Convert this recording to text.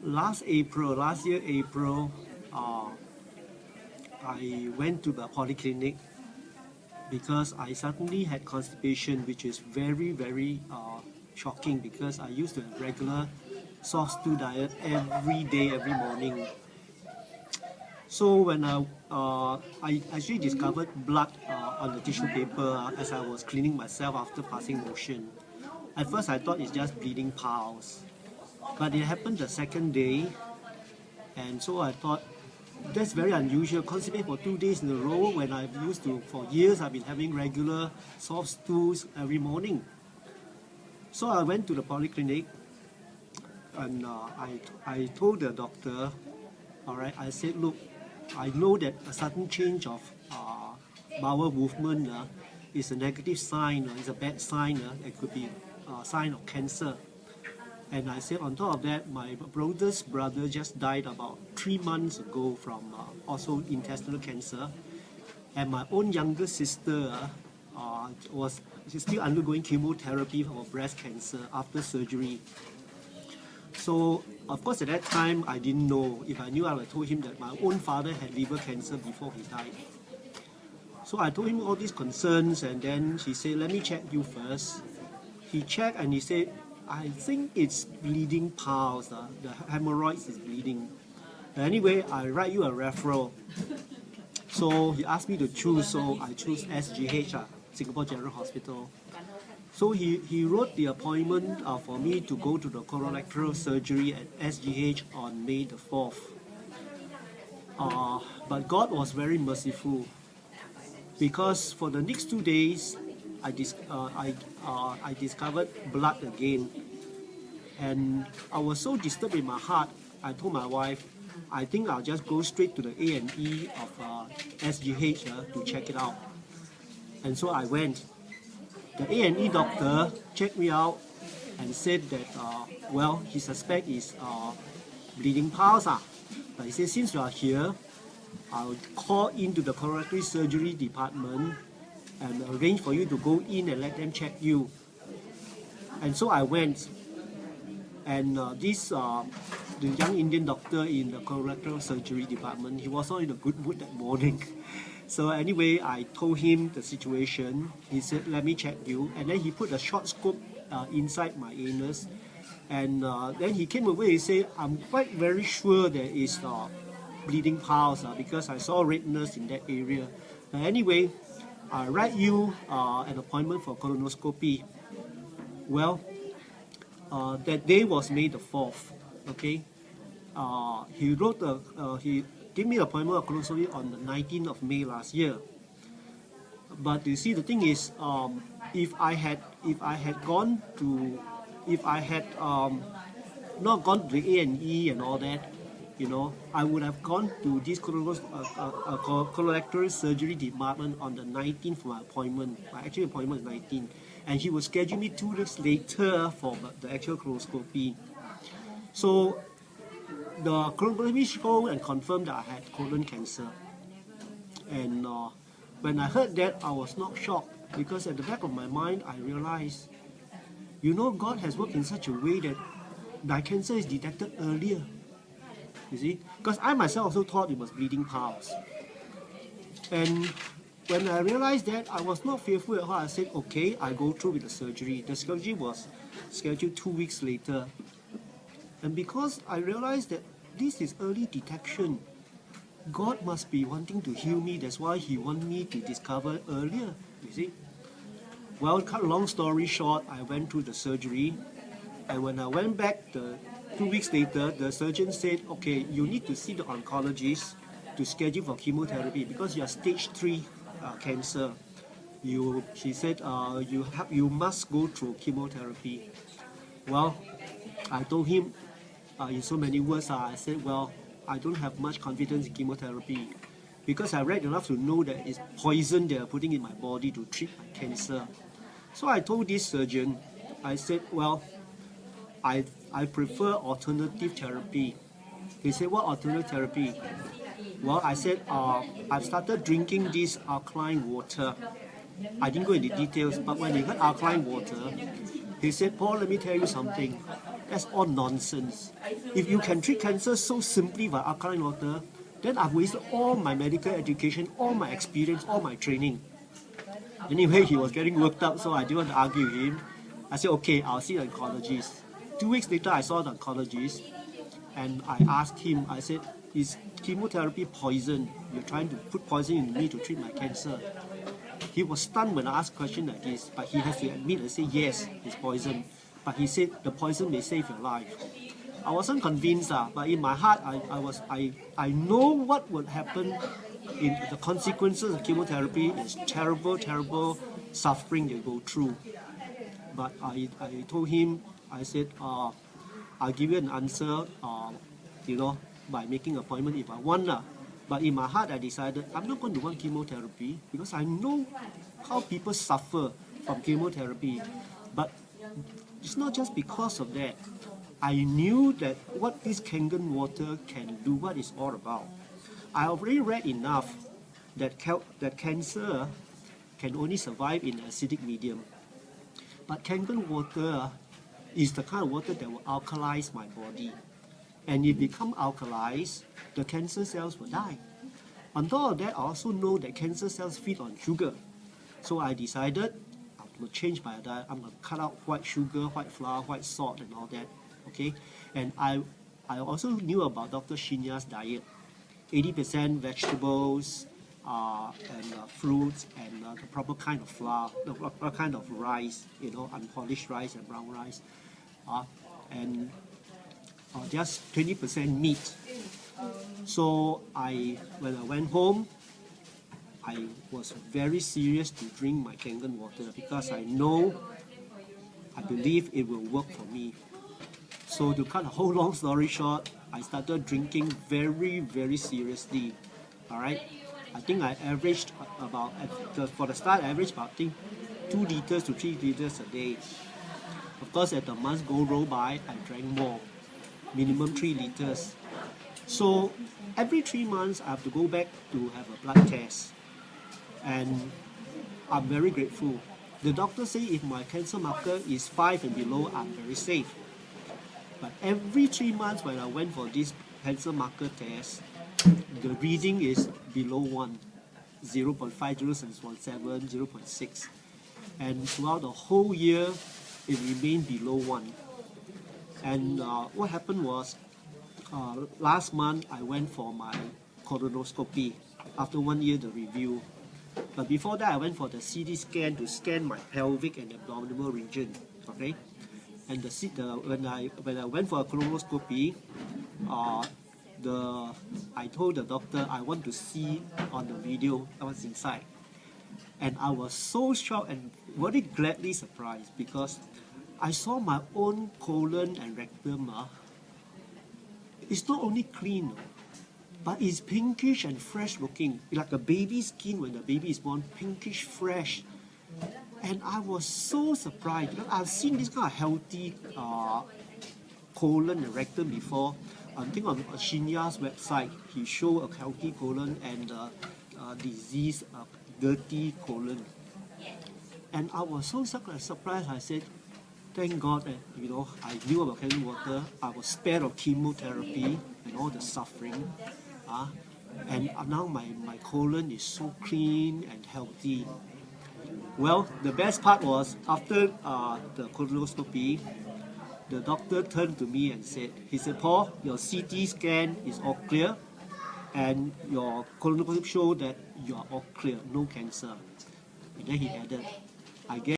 Last year April, I went to the polyclinic because I suddenly had constipation, which is very shocking because I used to have regular soft stool diet every day, every morning. So when I actually discovered blood on the tissue paper as I was cleaning myself after passing motion. At first I thought it's just bleeding piles, but it happened the second day, and so I thought that's very unusual. Constipate for 2 days in a row when I've used to, for years I've been having regular soft stools every morning. So I went to the polyclinic and I told the doctor, all right, I said, look, I know that a sudden change of bowel movement is a negative sign, it's a bad sign, it could be a sign of cancer. And I said, on top of that, my brother's brother just died about 3 months ago from also intestinal cancer. And my own younger sister she's still undergoing chemotherapy for breast cancer after surgery. So, of course, at that time, I didn't know. If I knew, I would have told him that my own father had liver cancer before he died. So I told him all these concerns, and then she said, let me check you first. He checked and he said, I think it's bleeding piles, the hemorrhoids is bleeding. Anyway, I write you a referral. So he asked me to choose, so I chose SGH, Singapore General Hospital. So he wrote the appointment for me to go to the colorectal surgery at SGH on May the 4th. But God was very merciful, because for the next 2 days, I discovered blood again. And I was so disturbed in my heart, I told my wife, I think I'll just go straight to the A&E of SGH to check it out. And so I went. The A&E doctor checked me out and said that, well, he suspects is bleeding piles. But he said, since you are here, I'll call into the colorectal surgery department and arrange for you to go in and let them check you. And so I went. And the young Indian doctor in the colorectal surgery department, he was not in a good mood that morning. So anyway, I told him the situation. He said, let me check you. And then he put a short scope inside my anus. And then he came away and said, I'm quite very sure there is bleeding piles because I saw redness in that area. Anyway, I write you an appointment for colonoscopy. Well, that day was May the 4th, okay? He gave me an appointment of colonoscopy on the 19th of May last year. But you see, the thing is, if I had not gone to the A&E and all that, you know, I would have gone to this colorectal surgery department on the 19th for my appointment. My actual appointment is 19th. And he will schedule me 2 weeks later for the actual colonoscopy. So the colonoscopy showed and confirmed that I had colon cancer. And when I heard that, I was not shocked, because at the back of my mind, I realized, you know, God has worked in such a way that my cancer is detected earlier. You see? Because I myself also thought it was bleeding piles. And when I realized that, I was not fearful at all. I said, okay, I go through with the surgery. The surgery was scheduled 2 weeks later. And because I realized that this is early detection, God must be wanting to heal me. That's why He wanted me to discover earlier, you see. Well, cut a long story short, I went through the surgery. And when I went back 2 weeks later, the surgeon said, okay, you need to see the oncologist to schedule for chemotherapy because you are stage 3 cancer. She said, you must go through chemotherapy. Well, I told him in so many words, I said, well, I don't have much confidence in chemotherapy because I read enough to know that it's poison they are putting in my body to treat my cancer. So I told this surgeon, I said, well, I prefer alternative therapy. He said, what alternative therapy? Well, I said, I've started drinking this alkaline water. I didn't go into details, but when he heard alkaline water, he said, Paul, let me tell you something. That's all nonsense. If you can treat cancer so simply by alkaline water, then I've wasted all my medical education, all my experience, all my training. Anyway, he was getting worked up, so I didn't want to argue with him. I said, okay, I'll see the oncologist. 2 weeks later, I saw the oncologist, and I asked him, I said, is chemotherapy poison? You're trying to put poison in me to treat my cancer. He was stunned when I asked a question like this, but he has to admit and say, yes, it's poison. But he said, the poison may save your life. I wasn't convinced, but in my heart, I know what would happen. In the consequences of chemotherapy is terrible, terrible suffering you go through. But I told him, I said, I'll give you an answer, by making an appointment if I want. But in my heart, I decided I'm not going to want chemotherapy because I know how people suffer from chemotherapy. But it's not just because of that. I knew that what this Kangen water can do, what it's all about. I already read enough that cancer can only survive in acidic medium. But Kangen water is the kind of water that will alkalize my body. And if it become alkalized, the cancer cells will die. On top of that, I also know that cancer cells feed on sugar. So I decided I'm going to change my diet. I'm going to cut out white sugar, white flour, white salt and all that. Okay? And I also knew about Dr. Shinya's diet. 80% vegetables and fruits and the proper kind of flour, the proper kind of rice, unpolished rice and brown rice. And just 20% meat. So when I went home, I was very serious to drink my Kangen water because I believe it will work for me. So to cut a whole long story short, I started drinking very, very seriously. All right, I think I averaged for the start, I averaged about 2 liters to 3 liters a day. Of course, as the months roll by, I drank more, minimum 3 liters. So every 3 months, I have to go back to have a blood test. And I'm very grateful. The doctor say if my cancer marker is 5 and below, I'm very safe. But every 3 months when I went for this cancer marker test, the reading is below 1, 0.5, 0.7, 0.6. And throughout the whole year, it remained below 1. And what happened was, last month I went for my colonoscopy. After 1 year, the review. But before that, I went for the CT scan to scan my pelvic and abdominal region. Okay, and when I went for a colonoscopy, I told the doctor I want to see on the video what's inside, and I was so shocked and very gladly surprised because I saw my own colon and rectum. It's not only clean, but it's pinkish and fresh looking, like a baby's skin when the baby is born, pinkish fresh. And I was so surprised because I've seen this kind of healthy colon and rectum before. I think on Shinya's website, he showed a healthy colon and disease, dirty colon. And I was so surprised. I said, thank God that I knew about Kangen water. I was spared of chemotherapy and all the suffering. And now my colon is so clean and healthy. Well, the best part was after the colonoscopy, the doctor turned to me and said, Paul, your CT scan is all clear and your colonoscopy showed that you are all clear, no cancer. And then he added, I guess